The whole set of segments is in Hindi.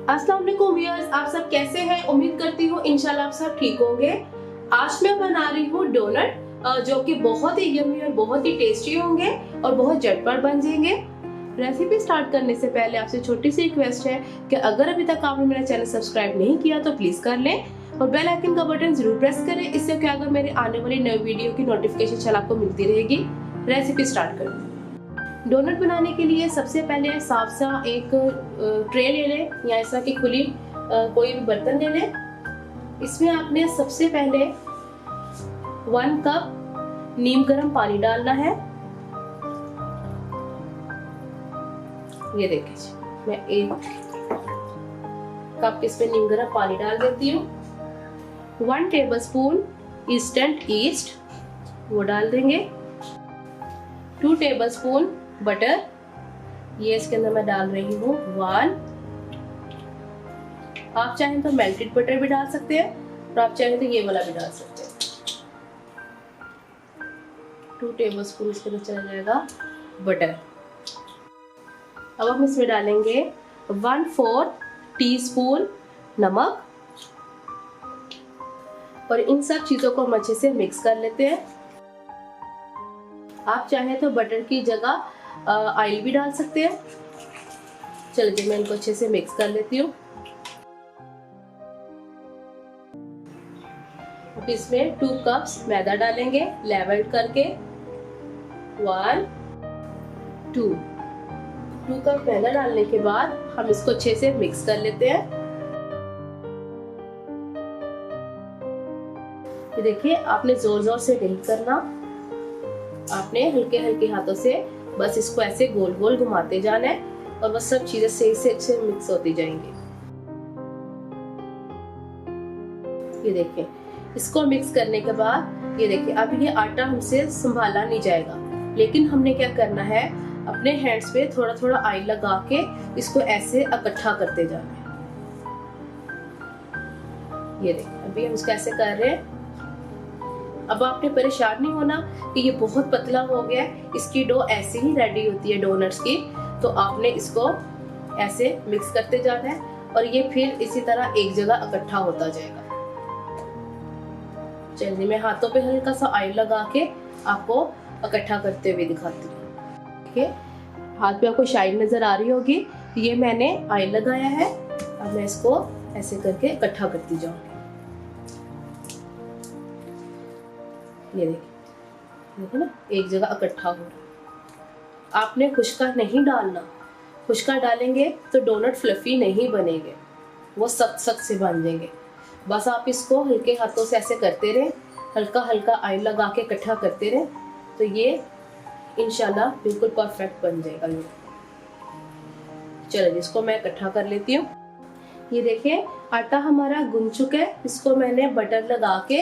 अस्सलाम वालेकुम व्यूअर्स, आप सब कैसे हैं? उम्मीद करती हूँ इंशाल्लाह आप सब ठीक होंगे। आज मैं बना रही हूँ डोनट जो कि बहुत ही यम्मी और बहुत ही टेस्टी होंगे और बहुत झटपट बन जाएंगे। रेसिपी स्टार्ट करने से पहले आपसे छोटी सी रिक्वेस्ट है कि अगर अभी तक आपने मेरा चैनल सब्सक्राइब नहीं किया तो प्लीज कर लें और बेल आइकन का बटन जरूर प्रेस करें। इससे क्या अगर मेरे आने वाली नई वीडियो की नोटिफिकेशन आपको मिलती रहेगी। रेसिपी स्टार्ट करते हैं। डोनट बनाने के लिए सबसे पहले साफ सा एक ट्रे ले लें या ऐसा कि खुली कोई भी बर्तन ले लें। इसमें आपने सबसे पहले 1 कप नीम गर्म पानी डालना है। ये देखिए मैं 1 कप इसमें नीम गर्म पानी डाल देती हूँ। 1 टेबलस्पून इंस्टेंट ईस्ट वो डाल देंगे। 2 टेबलस्पून बटर, ये इसके अंदर मैं डाल रही हूँ 1। आप चाहें तो मेल्टेड बटर भी डाल सकते हैं और आप चाहें तो ये वाला भी डाल सकते हैं। 2 टेबलस्पून इसके अंदर चला जाएगा बटर। अब हम इसमें डालेंगे 1/4 टीस्पून नमक और इन सब चीजों को हम अच्छे से मिक्स कर लेते हैं। आप चाहें तो बटर की जगह ऑयल भी डाल सकते हैं। चलिए मैं इनको अच्छे से मिक्स कर लेती हूँ। अब इसमें 2 कप्स मैदा डालेंगे लेवल करके। 1 2 कप मैदा डालने के बाद हम इसको अच्छे से मिक्स कर लेते हैं। ये देखिए आपने जोर जोर से नहीं करना, आपने हल्के हल्के हाथों से बस इसको ऐसे गोल गोल घुमाते जाना है और बस सब चीजें सही से अच्छे मिक्स होती जाएंगी। ये देखिए इसको मिक्स करने के बाद ये देखिए अब ये आटा हमसे संभाला नहीं जाएगा, लेकिन हमने क्या करना है अपने हैंड्स पे थोड़ा थोड़ा ऑयल लगा के इसको ऐसे इकट्ठा करते जाना है। ये देखिए अभी हम इसको ऐसे कर रहे हैं। अब आपने परेशान नहीं होना कि ये बहुत पतला हो गया है, इसकी डो ऐसे ही रेडी होती है डोनट्स की। तो आपने इसको ऐसे मिक्स करते जाना है और ये फिर इसी तरह एक जगह इकट्ठा होता जाएगा। चलिए मैं हाथों पे हल्का सा ऑयल लगा के आपको इकट्ठा करते हुए दिखाती हूँ। ठीक है, हाथ पे आपको शाइन नजर आ रही होगी। ये मैंने ऑयल लगाया है। अब मैं इसको ऐसे करके इकट्ठा करती जाऊंगी। ये देखिए ना एक जगह इकट्ठा हो रहा। आपने खुशका नहीं डालना, खुशका डालेंगे तो डोनट फ्लफी नहीं बनेंगे, वो सख्त सख्त से बन जाएंगे। बस आप इसको हल्के हाथों से ऐसे करते रहे, हल्का हल्का ऑयल लगा के इकट्ठा करते रहे तो ये इंशाल्लाह बिल्कुल परफेक्ट बन जाएगा। ये चलिए इसको मैं इकट्ठा कर लेती हूँ। ये देखिए आटा हमारा गुंद चुका है। इसको मैंने बटर लगा के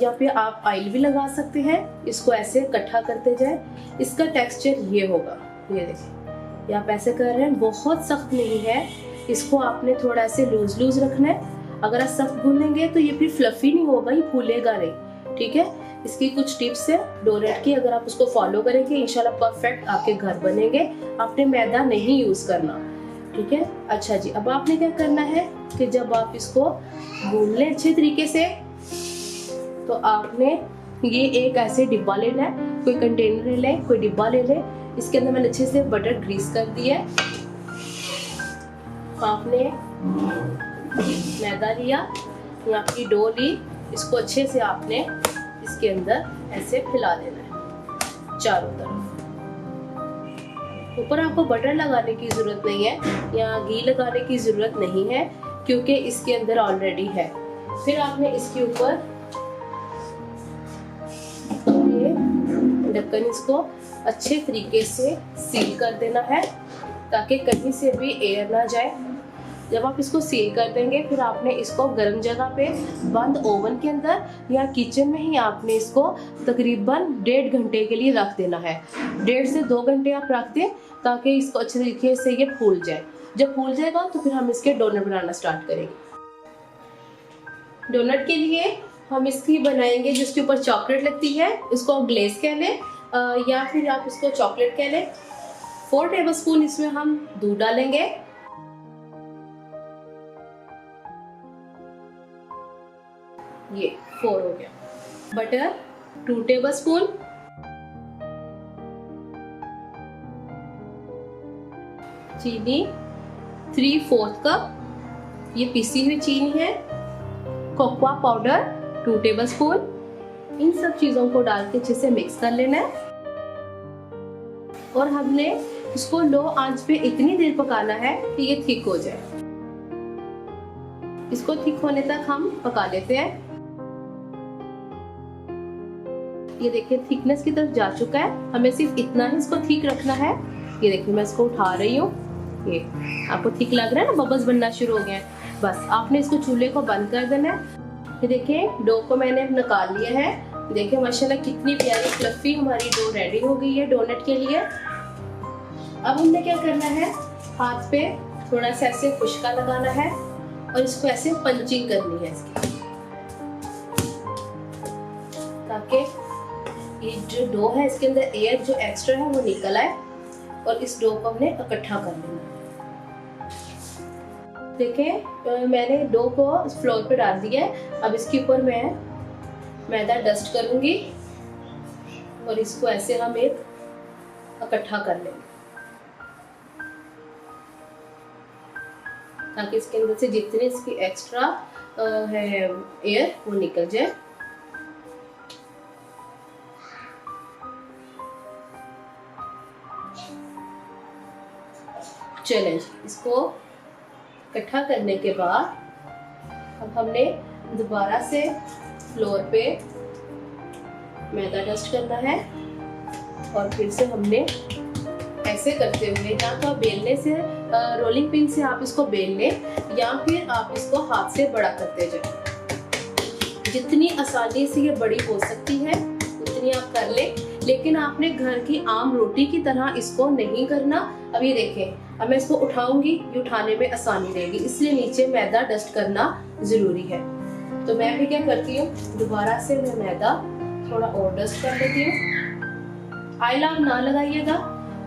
या फिर आप ऑयल भी लगा सकते हैं। इसको ऐसे इकट्ठा करते जाए, इसका टेक्सचर ये होगा। ये देखिए ये आप ऐसे कर रहे हैं, बहुत सख्त नहीं है। इसको आपने थोड़ा ऐसे लूज लूज रखना है। अगर आप सख्त गूंदेंगे तो ये फिर फ्लफी नहीं होगा, ये फूलेगा नहीं। ठीक है, इसकी कुछ टिप्स है डोनट की, अगर आप उसको फॉलो करेंगे इंशाल्लाह परफेक्ट आपके घर बनेंगे। आपने मैदा नहीं यूज करना। ठीक है, अच्छा जी अब आपने क्या करना है कि जब आप इसको गूंद लें अच्छे तरीके से तो आपने ये एक ऐसे डिब्बा लेना है, कोई कंटेनर ले लें, कोई डिब्बा ले लें। इसके अंदर मैंने अच्छे से बटर ग्रीस कर दिया है। आपने मैदा लिया या आपकी डो ली, इसको अच्छे से आपने इसके अंदर ऐसे फैला देना है चारों तरफ। ऊपर आपको बटर लगाने की जरूरत नहीं है या घी लगाने की जरूरत नहीं है क्योंकि इसके अंदर ऑलरेडी है। फिर आपने इसके ऊपर ये ढक्कन इसको अच्छे तरीके से सील कर देना है ताकि कहीं से भी एयर ना जाए। जब आप इसको सील कर देंगे फिर आपने इसको गर्म जगह पे बंद ओवन के अंदर या किचन में ही आपने इसको तकरीबन 1.5 घंटे के लिए रख देना है। 1.5 से 2 घंटे आप रख दें ताकि इसको अच्छे तरीके से ये फूल जाए। जब फूल जाएगा तो फिर हम इसके डोनट बनाना स्टार्ट करेंगे। डोनट के लिए हम इसकी बनाएंगे जिसके ऊपर चॉकलेट लगती है, इसको आप ग्लेज कह लें या फिर आप इसको चॉकलेट कह लें। 4 टेबलस्पून इसमें हम दूध डालेंगे। ये 4 हो गया। बटर 2 टेबलस्पून, चीनी 3/4 कप, ये पिसी हुई चीनी है। Cocoa powder 2 tablespoon. इन सब चीजों को डाल के अच्छे से मिक्स कर लेना है और हमने इसको लो आंच पे इतनी देर पकाना है कि ये थिक हो जाए। इसको थिक होने तक हम पका लेते हैं। ये देखिए थिकनेस की तरफ जा चुका है, हमें सिर्फ इतना ही इसको थिक रखना है। ये देखिए मैं इसको उठा रही हूँ, ये आपको थिक लग रहा है ना, बबल्स बनना शुरू हो गए हैं। बस आपने इसको चूल्हे को बंद कर देना है। ये देखिए डो को मैंने निकाल लिया है। देखिए माशाल्लाह कितनी प्यारी फ्लफी हमारी डो रेडी हो गई है डोनट के लिए। अब हमने क्या करना है, हाथ पे थोड़ा सा ऐसे खुशका लगाना है और इसको ऐसे पंचिंग करनी है इसकी, ताकि ये जो डो है इसके अंदर एयर जो एक्स्ट्रा है वो निकल आए और इस डो को हमने इकट्ठा कर लेना है। देखिए मैंने डो को फ्लोर पे डाल दिया है। अब इसके ऊपर मैं मैदा डस्ट करूंगी और इसको ऐसे हम एक इकट्ठा कर लेंगे, ताकि इसके अंदर से जितने इसकी एक्स्ट्रा है एयर वो निकल जाए। चलें, इसको इकट्ठा करने के बाद अब हमने दोबारा से फ्लोर पे मैदा डस्ट करना है और फिर से हमने ऐसे करते हुए, या तो आप बेलने से रोलिंग पिन से आप इसको बेल लें या फिर आप इसको हाथ से बड़ा करते जाएं। जितनी आसानी से ये बड़ी हो सकती है उतनी आप कर लें, लेकिन आपने घर की आम रोटी की तरह इसको नहीं करना। अब ये देखें, अब मैं इसको उठाऊंगी, ये उठाने में आसानी रहेगी, इसलिए नीचे मैदा डस्ट करना जरूरी है। तो मैं भी क्या करती हूँ, दोबारा से मैं मैदा थोड़ा और डस्ट कर लेती हूँ। ऑयल आप ना लगाइएगा,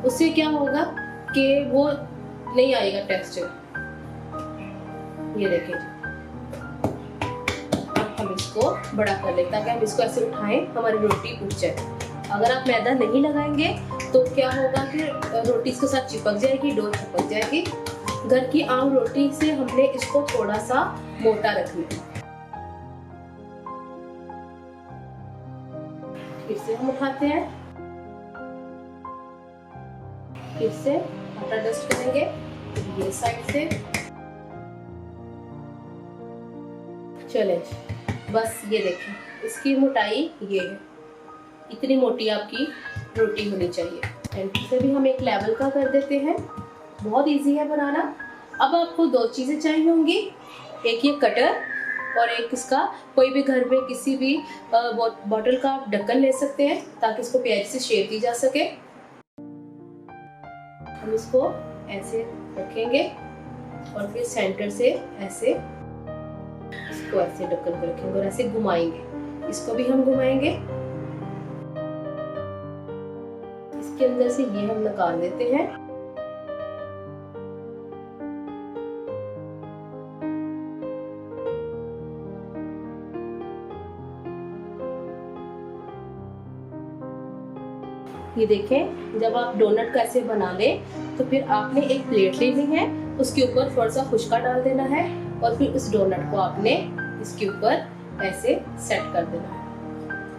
उससे क्या होगा कि वो नहीं आएगा टेक्सचर। ये देखिए, अब हम इसको बड़ा कर लेते हैं, ताकि हम इसको ऐसे उठाएं हमारी रोटी उठ जाए। अगर आप मैदा नहीं लगाएंगे तो क्या होगा कि रोटी इसके साथ चिपक जाएगी, डो चिपक जाएगी। घर की आम रोटी से हमने इसको थोड़ा सा मोटा रखना है। फिर से हम उठाते हैं, फिर से आटा डस्ट करेंगे ये साइड से। चले, बस ये देखें इसकी मोटाई ये है, इतनी मोटी आपकी रोटी होनी चाहिए। एंड से भी हम एक लेवल का कर देते हैं, बहुत इजी है बनाना। अब आपको 2 चीज़ें चाहिए होंगी, एक ये कटर और एक इसका कोई भी घर में किसी भी बॉटल का आप ढक्कन ले सकते हैं, ताकि इसको प्यारी से शेप दी जा सके। हम इसको ऐसे रखेंगे और फिर सेंटर से ऐसे इसको ऐसे ढक्कन को रखेंगे और ऐसे घुमाएंगे। इसको भी हम घुमाएंगे, इसके अंदर से ये हम निकाल देते हैं। ये देखें, जब आप डोनट का ऐसे बना लें तो फिर आपने एक प्लेट लेनी है, उसके ऊपर थोड़ा सा खुशका डाल देना है और फिर उस डोनट को आपने इसके ऊपर ऐसे सेट कर देना है।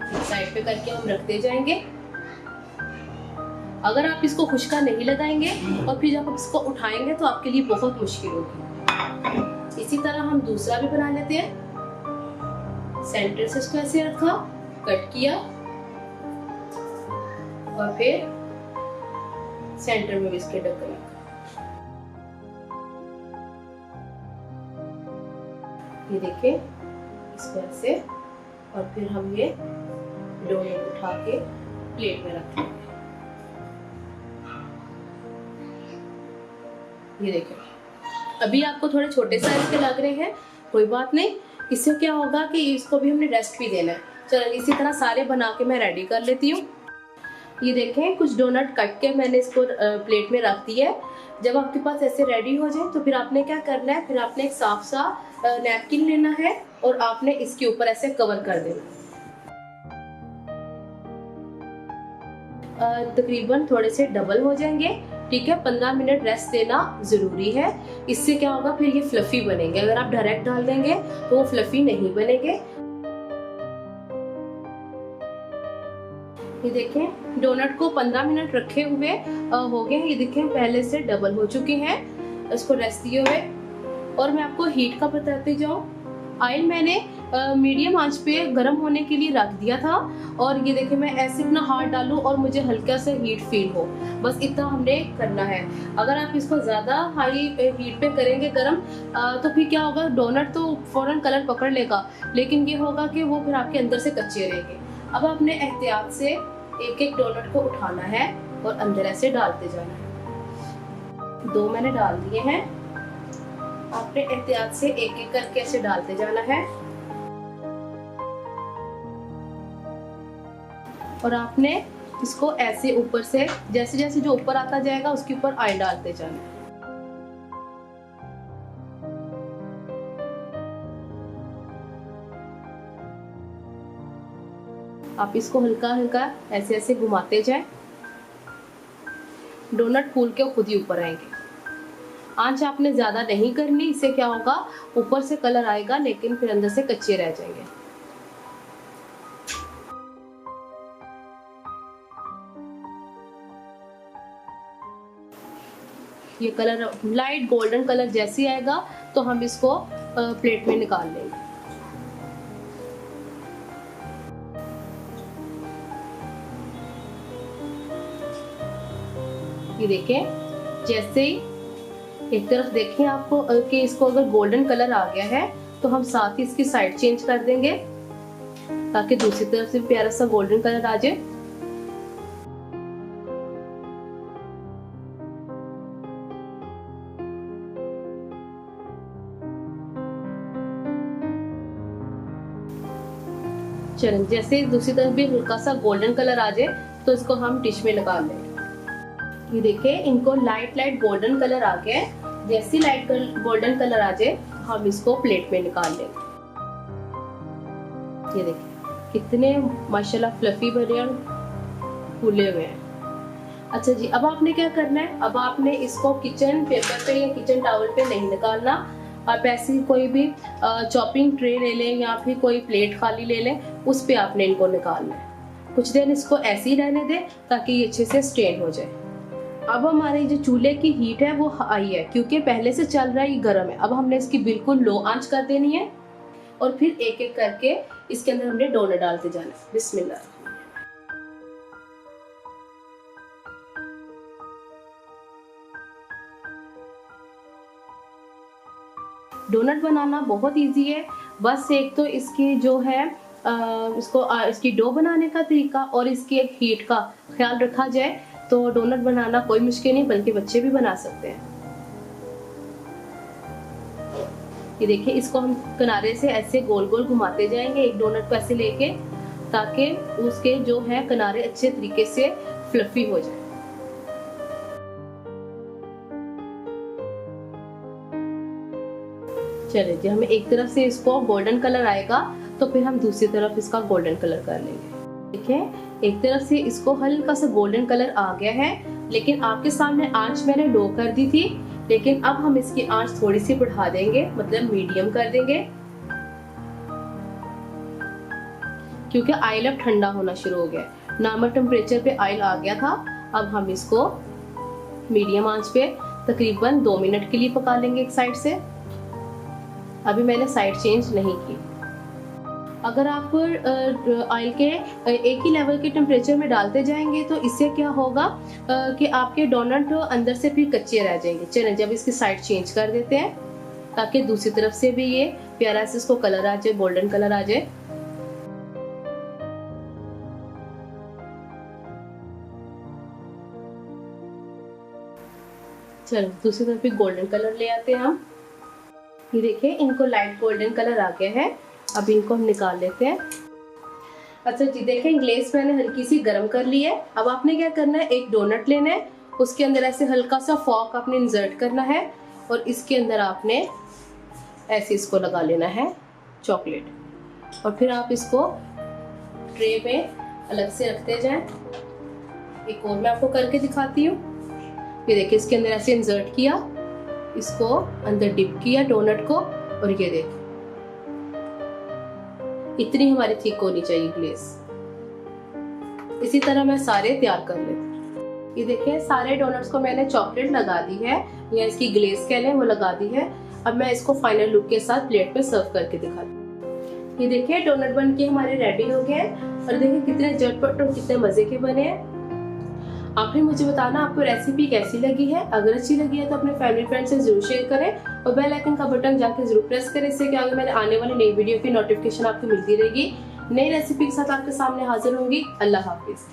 एक साइड पे करके हम रखते जाएंगे। अगर आप इसको खुशका नहीं लगाएंगे और फिर जब आप इसको उठाएंगे तो आपके लिए बहुत मुश्किल होगी। इसी तरह हम दूसरा भी बना लेते हैं। सेंटर से इसको ऐसे रखा, कट किया और फिर सेंटर में इसके ढक्कन रखा। ये देखिए, इसको ऐसे और फिर हम ये डोनट उठा के प्लेट में रख लेंगे। ये देखिए, अभी आपको थोड़े छोटे साइज के लग रहे हैं, कोई बात नहीं। इससे क्या होगा कि इसको भी हमने रेस्ट भी देना है। चलो इसी तरह सारे बना के मैं रेडी कर लेती हूँ। ये देखें कुछ डोनट कट के मैंने इसको प्लेट में रख दी है। जब आपके पास ऐसे रेडी हो जाए तो फिर आपने क्या करना है, फिर आपने एक साफ सा नैपकिन लेना है और आपने इसके ऊपर ऐसे कवर कर देना। तकरीबन थोड़े से डबल हो जाएंगे, ठीक है। 15 मिनट रेस्ट देना जरूरी है। इससे क्या होगा, फिर ये फ्लफी बनेंगे। अगर आप डायरेक्ट डाल देंगे तो वो फ्लफी नहीं बनेंगे। ये देखें डोनट को 15 मिनट रखे हुए हो गए। ये देखें पहले से डबल हो चुके हैं इसको रेस्ट दिए हुए। और मैं आपको हीट का बताती जाऊँ, ऑयल मैंने मीडियम आंच पे गर्म होने के लिए रख दिया था। और ये देखिए मैं ऐसे अपना हाथ डालूं और मुझे हल्का सा हीट फील हो, बस इतना हमने करना है। अगर आप इसको ज़्यादा हाई हीट पे करेंगे गर्म तो फिर क्या होगा, डोनट तो फौरन कलर पकड़ लेगा, लेकिन ये होगा कि वो फिर आपके अंदर से कच्चे रहेंगे। अब आपने एहतियात से एक एक डोनट को उठाना है और अंदर ऐसे डालते जाना है। 2 मैंने डाल दिए हैं। आपने एहतियात से एक एक करके ऐसे डालते जाना है और आपने इसको ऐसे ऊपर से जैसे जैसे जो ऊपर आता जाएगा उसके ऊपर ऑयल डालते जाना है। आप इसको हल्का हल्का ऐसे ऐसे घुमाते जाएं। डोनट फूल के खुद ही ऊपर आएंगे। आंच आपने ज्यादा नहीं करनी, इससे क्या होगा ऊपर से कलर आएगा लेकिन फिर अंदर से कच्चे रह जाएंगे। ये कलर लाइट गोल्डन कलर जैसे आएगा तो हम इसको प्लेट में निकाल लेंगे। ये देखें जैसे ही एक तरफ देखें आपको कि इसको अगर गोल्डन कलर आ गया है तो हम साथ ही इसकी साइड चेंज कर देंगे ताकि दूसरी तरफ से प्यारा सा गोल्डन कलर आ जाए। चलें जैसे दूसरी तरफ भी हल्का सा गोल्डन कलर आ जाए तो इसको हम डिश में निकाल लेंगे। ये देखिए इनको लाइट लाइट गोल्डन कलर आ गया है। जैसी लाइट गोल्डन कलर आ जाए हम इसको प्लेट में निकाल लेंगे। ये देखिए कितने माशाल्लाह फ्लफी बने और फूले हुए हैं। अच्छा जी, अब आपने क्या करना है, अब आपने इसको किचन पेपर पे या किचन टॉवल पे नहीं निकालना। आप ऐसी कोई भी चॉपिंग ट्रे ले लें या फिर कोई प्लेट खाली ले लें, उस पे आपने इनको निकालना है। कुछ देर इसको ऐसे ही रहने दें ताकि ये अच्छे से स्टेन हो जाए। अब हमारे जो चूल्हे की हीट है वो हाई है क्योंकि पहले से चल रहा है ये गर्म है। अब हमने इसकी बिल्कुल लो आंच कर देनी है और फिर एक एक करके इसके अंदर हमने डोनट डालते जाना है। बिस्मिल्लाह। डोनट बनाना बहुत इजी है, बस एक तो इसकी जो है इसकी डो बनाने का तरीका और इसकी एक हीट का ख्याल रखा जाए तो डोनट बनाना कोई मुश्किल नहीं, बल्कि बच्चे भी बना सकते हैं। ये देखिए इसको हम किनारे से ऐसे गोल गोल घुमाते जाएंगे एक डोनट को ऐसे लेके ताकि उसके जो है किनारे अच्छे तरीके से फ्लफी हो जाए। चलिए जी, हमें एक तरफ से इसको गोल्डन कलर आएगा तो फिर हम दूसरी तरफ इसका गोल्डन कलर कर लेंगे। देखिए एक तरफ से इसको हल्का सा गोल्डन कलर आ गया है, लेकिन आपके सामने आंच मैंने लो कर दी थी, लेकिन अब हम इसकी आंच थोड़ी सी बढ़ा देंगे, मतलब मीडियम कर देंगे क्योंकि ऑयल अब ठंडा होना शुरू हो गया। नॉर्मल टेम्परेचर पे ऑयल आ गया था। अब हम इसको मीडियम आंच पे तकरीबन 2 मिनट के लिए पका लेंगे एक साइड से। अभी मैंने साइड चेंज नहीं की। अगर आप ऑयल के एक ही लेवल के टेम्परेचर में डालते जाएंगे तो इससे क्या होगा कि आपके डोनट अंदर से फिर कच्चे रह जाएंगे। चलें जब इसकी साइड चेंज कर देते हैं ताकि दूसरी तरफ से भी ये प्यारा से इसको कलर आ जाए, गोल्डन कलर आ जाए। चलो दूसरी तरफ भी गोल्डन कलर ले आते हैं हम। ये देखिए इनको लाइट गोल्डन कलर आ गया है। अब इनको हम निकाल लेते हैं। अच्छा जी, देखें ग्लेस मैंने हल्की सी गर्म कर ली है। अब आपने क्या करना है, एक डोनट लेना है, उसके अंदर ऐसे हल्का सा फॉक आपने इंसर्ट करना है और इसके अंदर आपने ऐसे इसको लगा लेना है चॉकलेट, और फिर आप इसको ट्रे में अलग से रखते जाएं। एक और मैं आपको करके दिखाती हूँ। ये देखिए, इसके अंदर ऐसे इंसर्ट किया, इसको अंदर डिप किया डोनट को, और ये देखिए इतनी हमारी थिक होनी चाहिए ग्लेस। इसी तरह मैं सारे तैयार कर लेती हूँ। ये देखिए सारे डोनट्स को मैंने चॉकलेट लगा दी है, या इसकी ग्लेस कह लें, वो लगा दी है। अब मैं इसको फाइनल लुक के साथ प्लेट में सर्व करके दिखाती हूँ। ये देखिए डोनट बन के हमारे रेडी हो गए हैं, और देखिए कितने झटपट और कितने मजे के बने हैं। आपने मुझे बताना आपको रेसिपी कैसी लगी है। अगर अच्छी लगी है तो अपने फैमिली फ्रेंड से जरूर शेयर करें, और बेल आइकन का बटन जाके जरूर प्रेस करें, इससे कि आगे मैंने आने वाली नई वीडियो की नोटिफिकेशन आपको मिलती रहेगी। नई रेसिपी के साथ आपके सामने हाजिर होंगी। अल्लाह हाफिज।